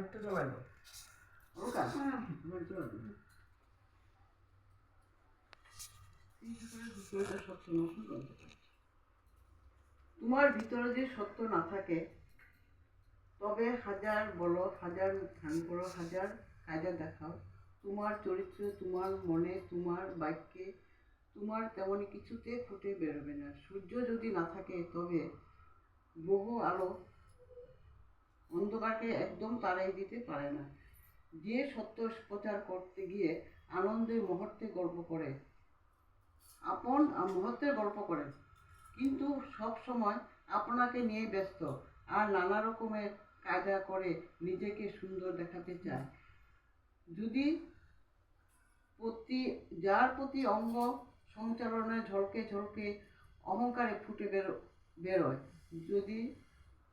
একটা চালাইলো ওটা তোমার ভিতরে যে সত্য না থাকে তবে হাজার বলো, হাজার ধ্যান করো, হাজার কায়দা দেখাও, তোমার চরিত্র, তোমার মনে, তোমার বাক্যে, তোমার তেমনই কিছুতে ফুটে বেরোবে না। সূর্য যদি না থাকে তবে বহু আলো অন্ধকারকে একদম তাড়াই দিতে পারে না। যে সত্য প্রচার করতে গিয়ে আনন্দের মুহূর্তে গল্প করে, আপন মুহূর্তের গল্প করে, কিন্তু সব সময় আপনাকে নিয়ে ব্যস্ত আর নানা রকমের কায়দা করে নিজেকে সুন্দর দেখাতে চায়, যদি যার প্রতি অঙ্গ সঞ্চালনে ঝলকে ঝলকে অহংকারে ফুটে বেরোয়, যদি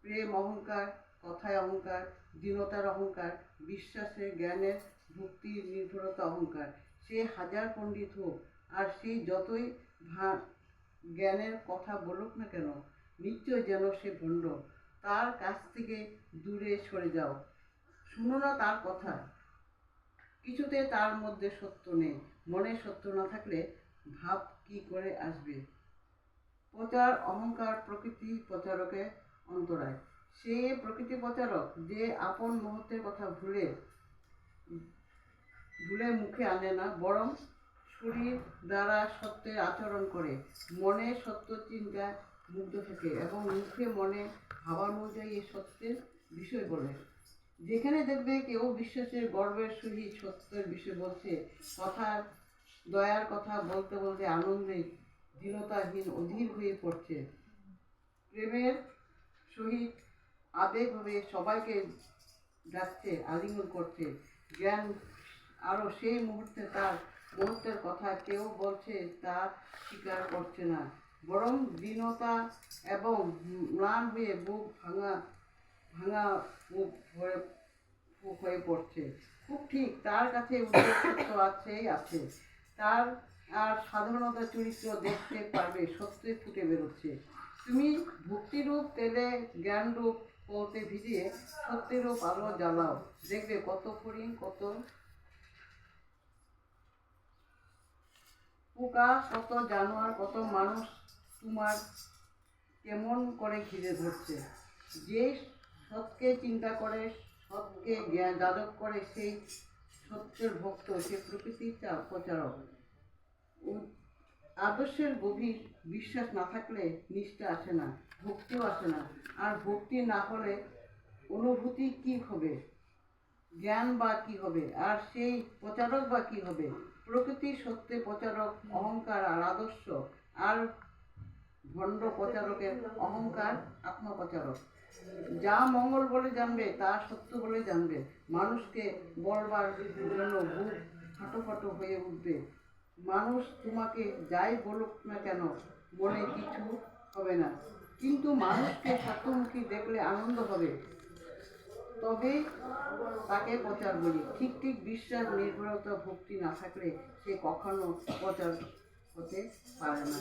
প্রেম অহংকার, কথায় অহংকার, দীনতার অহংকার, বিশ্বাসে, জ্ঞানের, ভক্তির, নির্ভরতা অহংকার, সে হাজার পণ্ডিত হোক আর সেই যতই জ্ঞানের কথা বলুক না কেন, নিশ্চয় যেন সে ভণ্ড। তার কাছ থেকে দূরে সরে যাও, শুনো না তার কথা। কিছুতে তার মধ্যে সত্য নেই। মনে সত্য না থাকলে ভাব কি করে আসবে? প্রচার অহংকার প্রকৃতি প্রচারকের অন্তরায়। সে প্রকৃতি প্রচারক যে আপন মুহূর্তের কথা ভুলে মুখে আনে না, বরং শরীর দ্বারা সত্যের আচরণ করে, মনে সত্য চিন্তা মুগ্ধ থাকে এবং মুখে মনে ভাবানুযায়ী সত্যের বিষয় বলে। যেখানে দেখবে কেউ বিশ্বাসের গর্বের সহিত সত্যের বিষয় বলছে, কথার দয়ার কথা বলতে বলতে আনন্দে দীনতাহীন অধীর হয়ে পড়ছে, প্রেমের সহিত আবেগ হবে সবাইকে ডাকছে, আলিঙ্গন করছে, জ্ঞান আরও সেই মুহূর্তে তার মুহূর্তের কথা কেউ বলছে তা স্বীকার করছে না, বরং দীনতা এবং ম্লান হয়ে বুক ভাঙা মুখ হয়ে পড়ছে। খুব ঠিক, তার কাছে সত্য আছে, তার আর সাধারণত চরিত্র দেখতে পারবে, সত্যি ফুটে বেরোচ্ছে। তুমি ভক্তিরূপ তেলে জ্ঞানরূপ পথে ভিজিয়ে সত্যিরূপ আলো জ্বালাও, দেখবে কত ফড়িং, কত পোকা, কত জানোয়ার, কত মানুষ তোমার কেমন করে ঘিরে ধরছে। যে সৎকে চিন্তা করে, সৎকে যাদব করে, সেই সত্যের ভক্ত, সে প্রকৃতির প্রচারক। আদর্শের গভীর বিশ্বাস না থাকলে নিষ্ঠা আসে না, ভক্তিও আসে না, আর ভক্তি না হলে অনুভূতি কি হবে, জ্ঞান বা কি হবে, আর সেই প্রচারক বা কি হবে? প্রকৃতি সত্যে প্রচারক অহংকার আর আদর্শ, আর ভণ্ড প্রচারকের অহংকার আত্মপ্রচারক। যা মঙ্গল বলে জানবে তা সত্য বলে জানবে, মানুষকে বলবার জন্য বুক ফাটো হয়ে উঠবে। মানুষ তোমাকে যাই বলুক না কেন মনে কিছু হবে না, কিন্তু মানুষকে সত্যমুখী দেখলে আনন্দ হবে, তবেই তাকে প্রচার বলি। ঠিক ঠিক বিশ্বাস, নির্ভরতা, ভক্তি না থাকলে সে কখনো প্রচার হতে পারে না।